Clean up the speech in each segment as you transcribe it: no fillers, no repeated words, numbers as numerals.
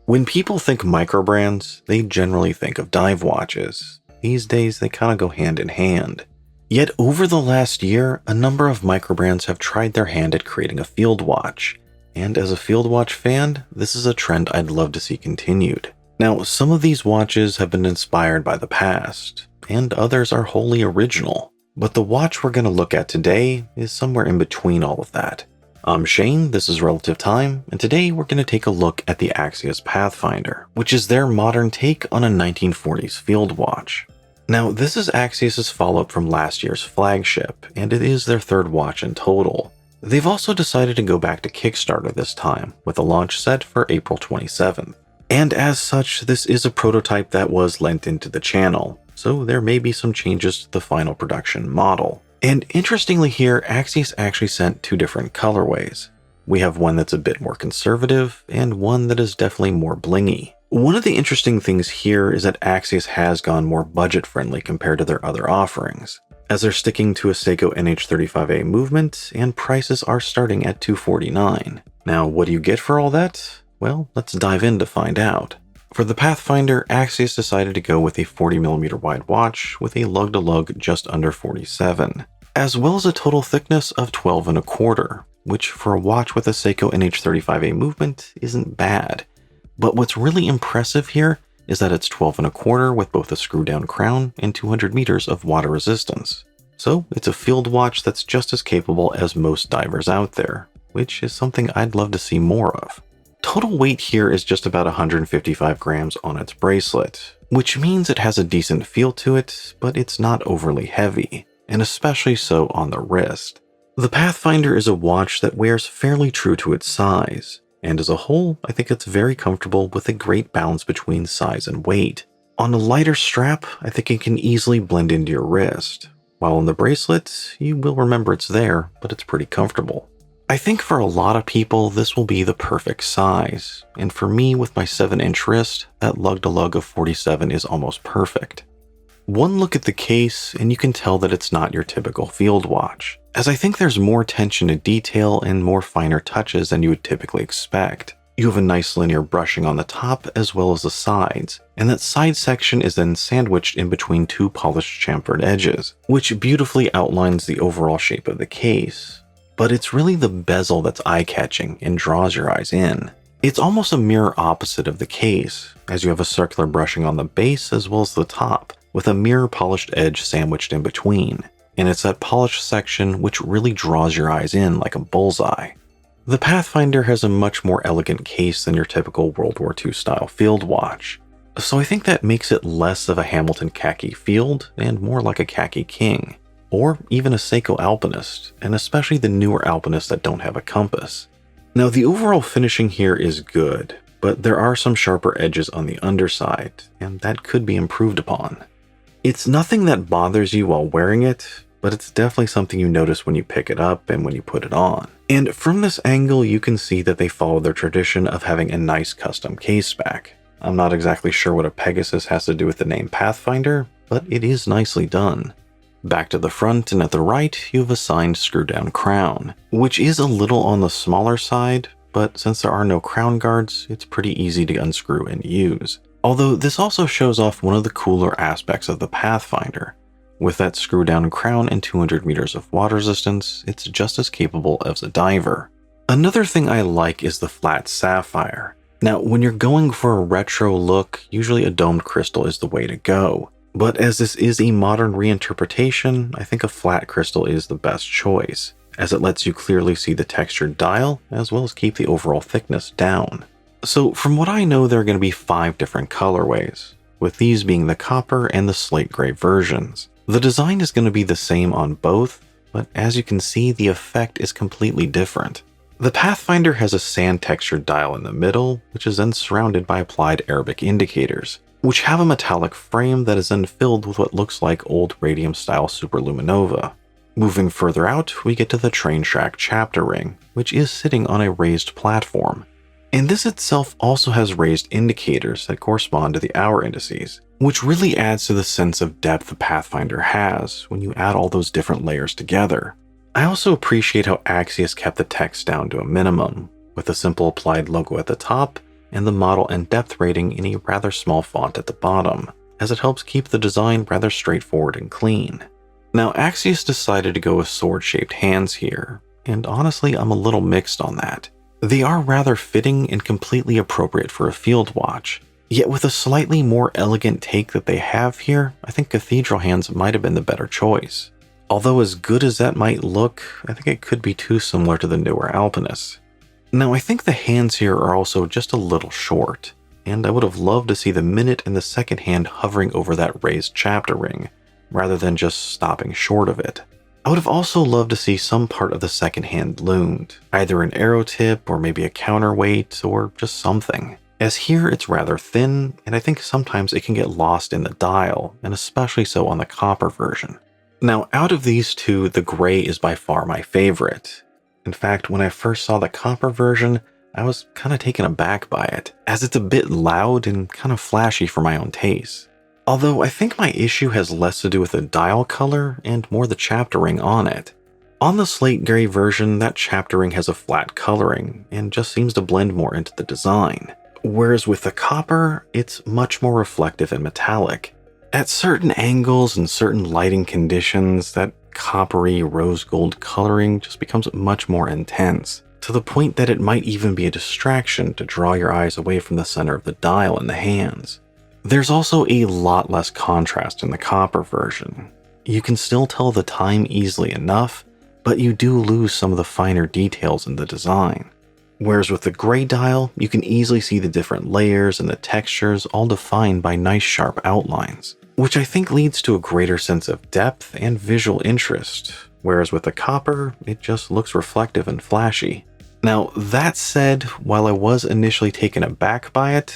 When people think micro brands, they generally think of dive watches. These days, they kind of go hand in hand. Yet over the last year, a number of micro brands have tried their hand at creating a field watch. And as a field watch fan, this is a trend I'd love to see continued. Now, some of these watches have been inspired by the past, and others are wholly original. But the watch we're going to look at today is somewhere in between all of that. I'm Shane, this is Relative Time, and today we're going to take a look at the Axios Pathfinder, which is their modern take on a 1940s field watch. Now, this is Axios' follow-up from last year's flagship, and it is their third watch in total. They've also decided to go back to Kickstarter this time, with a launch set for April 27th. And as such, this is a prototype that was lent into the channel, so there may be some changes to the final production model. And interestingly here, Axios actually sent two different colorways. We have one that's a bit more conservative, and one that is definitely more blingy. One of the interesting things here is that Axios has gone more budget-friendly compared to their other offerings, as they're sticking to a Seiko NH35A movement, and prices are starting at $249. Now, what do you get for all that? Well, let's dive in to find out. For the Pathfinder, Axios decided to go with a 40mm wide watch with a lug-to-lug just under 47, as well as a total thickness of 12 1/4, which for a watch with a Seiko NH35A movement isn't bad. But what's really impressive here is that it's 12 1/4 with both a screw-down crown and 200 meters of water resistance. So it's a field watch that's just as capable as most divers out there, which is something I'd love to see more of. Total weight here is just about 155 grams on its bracelet, which means it has a decent feel to it, but it's not overly heavy, and especially so on the wrist. The Pathfinder is a watch that wears fairly true to its size, and as a whole, I think it's very comfortable with a great balance between size and weight. On a lighter strap, I think it can easily blend into your wrist, while on the bracelet, you will remember it's there, but it's pretty comfortable. I think for a lot of people, this will be the perfect size, and for me with my 7-inch wrist, that lug-to-lug of 47 is almost perfect. One look at the case, and you can tell that it's not your typical field watch, as I think there's more attention to detail and more finer touches than you would typically expect. You have a nice linear brushing on the top as well as the sides, and that side section is then sandwiched in between two polished chamfered edges, which beautifully outlines the overall shape of the case. But it's really the bezel that's eye-catching and draws your eyes in. It's almost a mirror opposite of the case, as you have a circular brushing on the base as well as the top, with a mirror polished edge sandwiched in between. And it's that polished section which really draws your eyes in like a bullseye. The Pathfinder has a much more elegant case than your typical World War II style field watch, so I think that makes it less of a Hamilton khaki field and more like a khaki king, or even a Seiko Alpinist, and especially the newer Alpinists that don't have a compass. Now the overall finishing here is good, but there are some sharper edges on the underside, and that could be improved upon. It's nothing that bothers you while wearing it, but it's definitely something you notice when you pick it up and when you put it on. And from this angle, you can see that they follow their tradition of having a nice custom case back. I'm not exactly sure what a Pegasus has to do with the name Pathfinder, but it is nicely done. Back to the front and at the right, you have a signed screw-down crown, which is a little on the smaller side, but since there are no crown guards, it's pretty easy to unscrew and use. Although this also shows off one of the cooler aspects of the Pathfinder. With that screw-down crown and 200 meters of water resistance, it's just as capable as a diver. Another thing I like is the flat sapphire. Now, when you're going for a retro look, usually a domed crystal is the way to go. But as this is a modern reinterpretation, I think a flat crystal is the best choice, as it lets you clearly see the textured dial, as well as keep the overall thickness down. So from what I know, there are going to be 5 different colorways, with these being the copper and the slate gray versions. The design is going to be the same on both, but as you can see, the effect is completely different. The Pathfinder has a sand textured dial in the middle, which is then surrounded by applied Arabic indicators, which have a metallic frame that is then filled with what looks like old radium-style superluminova. Moving further out, we get to the train track chapter ring, which is sitting on a raised platform. And this itself also has raised indicators that correspond to the hour indices, which really adds to the sense of depth the Pathfinder has when you add all those different layers together. I also appreciate how Axios kept the text down to a minimum, with a simple applied logo at the top and the model and depth rating in a rather small font at the bottom, as it helps keep the design rather straightforward and clean. Now, Axios decided to go with sword-shaped hands here, and honestly, I'm a little mixed on that. They are rather fitting and completely appropriate for a field watch, yet with a slightly more elegant take that they have here, I think cathedral hands might have been the better choice. Although as good as that might look, I think it could be too similar to the newer Alpinist. Now, I think the hands here are also just a little short, and I would have loved to see the minute and the second hand hovering over that raised chapter ring, rather than just stopping short of it. I would have also loved to see some part of the second hand loomed, either an arrow tip or maybe a counterweight or just something. As here it's rather thin, and I think sometimes it can get lost in the dial, and especially so on the copper version. Now, out of these two, the gray is by far my favorite. In fact, when I first saw the copper version, I was kind of taken aback by it, as it's a bit loud and kind of flashy for my own taste. Although I think my issue has less to do with the dial color and more the chapter ring on it. On the slate gray version, that chapter ring has a flat coloring and just seems to blend more into the design. Whereas with the copper, it's much more reflective and metallic. At certain angles and certain lighting conditions, that coppery rose gold coloring just becomes much more intense, to the point that it might even be a distraction to draw your eyes away from the center of the dial in the hands. There's also a lot less contrast in the copper version. You can still tell the time easily enough, but you do lose some of the finer details in the design. Whereas with the gray dial, you can easily see the different layers and the textures all defined by nice sharp outlines, which I think leads to a greater sense of depth and visual interest, whereas with the copper, it just looks reflective and flashy. Now, that said, while I was initially taken aback by it,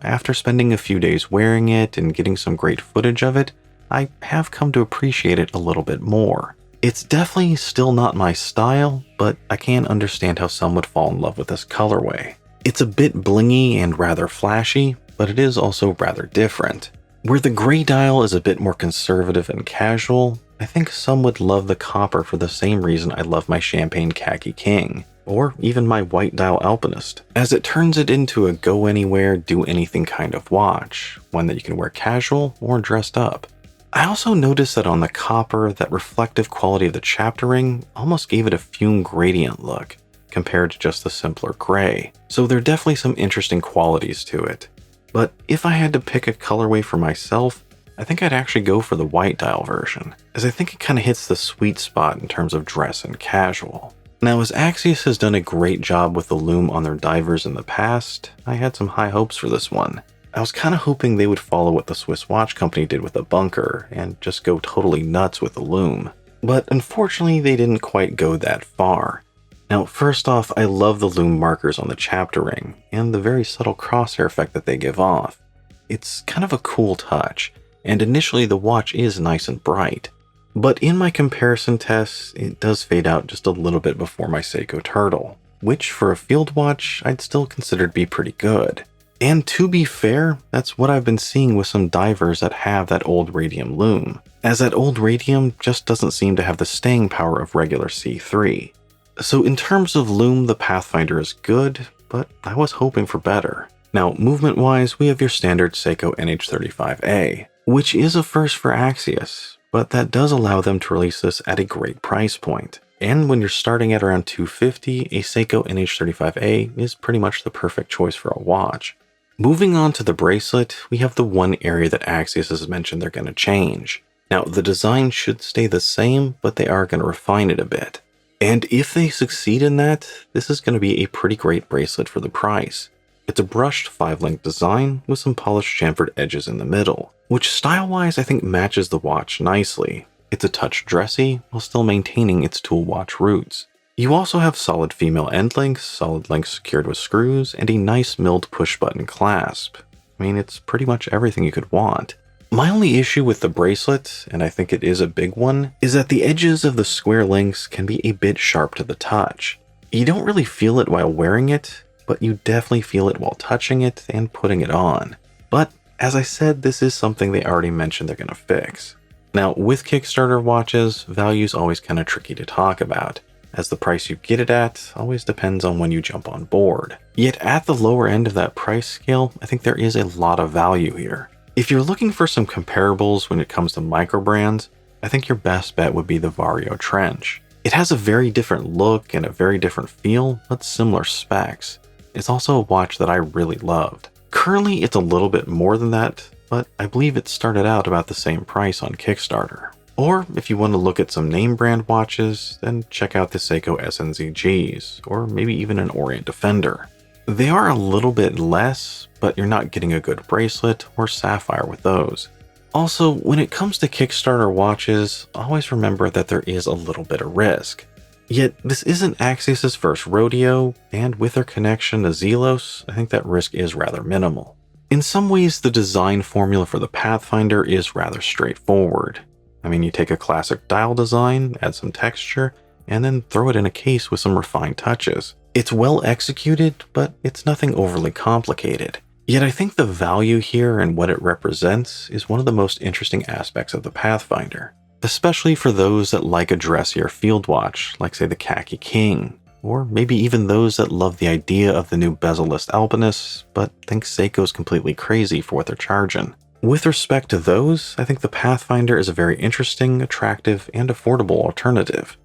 after spending a few days wearing it and getting some great footage of it, I have come to appreciate it a little bit more. It's definitely still not my style, but I can understand how some would fall in love with this colorway. It's a bit blingy and rather flashy, but it is also rather different. Where the gray dial is a bit more conservative and casual, I think some would love the copper for the same reason I love my champagne khaki king, or even my white dial Alpinist, as it turns it into a go anywhere, do anything kind of watch, one that you can wear casual or dressed up. I also noticed that on the copper, that reflective quality of the chapter ring almost gave it a fume gradient look, compared to just the simpler gray, so there are definitely some interesting qualities to it. But if I had to pick a colorway for myself, I think I'd actually go for the white dial version, as I think it kind of hits the sweet spot in terms of dress and casual. Now, as Axios has done a great job with the Lume on their divers in the past, I had some high hopes for this one. I was kind of hoping they would follow what the Swiss watch company did with the bunker and just go totally nuts with the Lume. But unfortunately, they didn't quite go that far. Now, first off, I love the Lume markers on the chapter ring and the very subtle crosshair effect that they give off. It's kind of a cool touch, and initially the watch is nice and bright. But in my comparison tests, it does fade out just a little bit before my Seiko Turtle, which for a field watch, I'd still consider to be pretty good. And to be fair, that's what I've been seeing with some divers that have that old radium Lume, as that old radium just doesn't seem to have the staying power of regular C3. So in terms of Lume, the Pathfinder is good, but I was hoping for better. Now, movement-wise, we have your standard Seiko NH35A, which is a first for Axios, but that does allow them to release this at a great price point. And when you're starting at around $250, a Seiko NH35A is pretty much the perfect choice for a watch. Moving on to the bracelet, we have the one area that Axios has mentioned they're going to change. Now, the design should stay the same, but they are going to refine it a bit. And if they succeed in that, this is going to be a pretty great bracelet for the price. It's a brushed 5-link design with some polished chamfered edges in the middle, which style-wise I think matches the watch nicely. It's a touch dressy while still maintaining its tool watch roots. You also have solid female end links, solid links secured with screws, and a nice milled push-button clasp. I mean, it's pretty much everything you could want. My only issue with the bracelet, and I think it is a big one, is that the edges of the square links can be a bit sharp to the touch. You don't really feel it while wearing it, but you definitely feel it while touching it and putting it on. But as I said, this is something they already mentioned they're going to fix. Now, with Kickstarter watches, value is always kind of tricky to talk about. as the price you get it at always depends on when you jump on board. Yet at the lower end of that price scale, I think there is a lot of value here. If you're looking for some comparables when it comes to micro brands, I think your best bet would be the Vario Trench. It has a very different look and a very different feel, but similar specs. It's also a watch that I really loved. Currently, it's a little bit more than that, but I believe it started out about the same price on Kickstarter. Or if you want to look at some name brand watches, then check out the Seiko SNZGs, or maybe even an Orient Defender. They are a little bit less, but you're not getting a good bracelet or sapphire with those. Also, when it comes to Kickstarter watches, always remember that there is a little bit of risk. Yet, this isn't Axios' first rodeo, and with their connection to Zelos, I think that risk is rather minimal. In some ways, the design formula for the Pathfinder is rather straightforward. I mean, you take a classic dial design, add some texture, and then throw it in a case with some refined touches. It's well executed, but it's nothing overly complicated. Yet I think the value here and what it represents is one of the most interesting aspects of the Pathfinder, especially for those that like a dressier field watch, like say the Khaki King, or maybe even those that love the idea of the new bezel-less Alpinist, but think Seiko's completely crazy for what they're charging. With respect to those, I think the Pathfinder is a very interesting, attractive, and affordable alternative.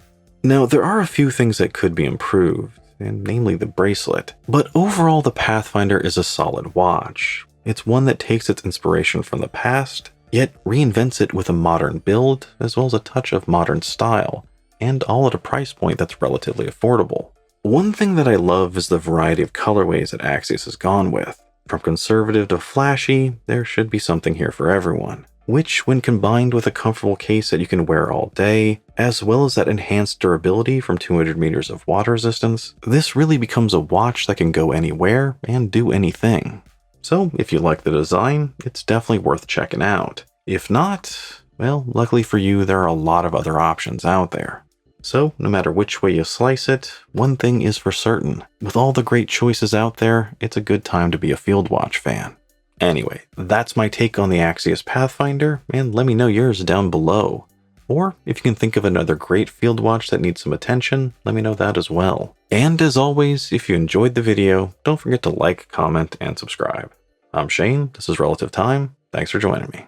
Now, there are a few things that could be improved, and namely the bracelet. But overall, the Pathfinder is a solid watch. It's one that takes its inspiration from the past, yet reinvents it with a modern build, as well as a touch of modern style, and all at a price point that's relatively affordable. One thing that I love is the variety of colorways that Axios has gone with. From conservative to flashy, there should be something here for everyone, which, when combined with a comfortable case that you can wear all day, as well as that enhanced durability from 200 meters of water resistance, this really becomes a watch that can go anywhere and do anything. So if you like the design, it's definitely worth checking out. If not, well, luckily for you, there are a lot of other options out there. So no matter which way you slice it, one thing is for certain. With all the great choices out there, it's a good time to be a field watch fan. Anyway, that's my take on the Axios Pathfinder, and let me know yours down below. Or if you can think of another great field watch that needs some attention, let me know that as well. And as always, if you enjoyed the video, don't forget to like, comment, and subscribe. I'm Shane, this is Relative Time, thanks for joining me.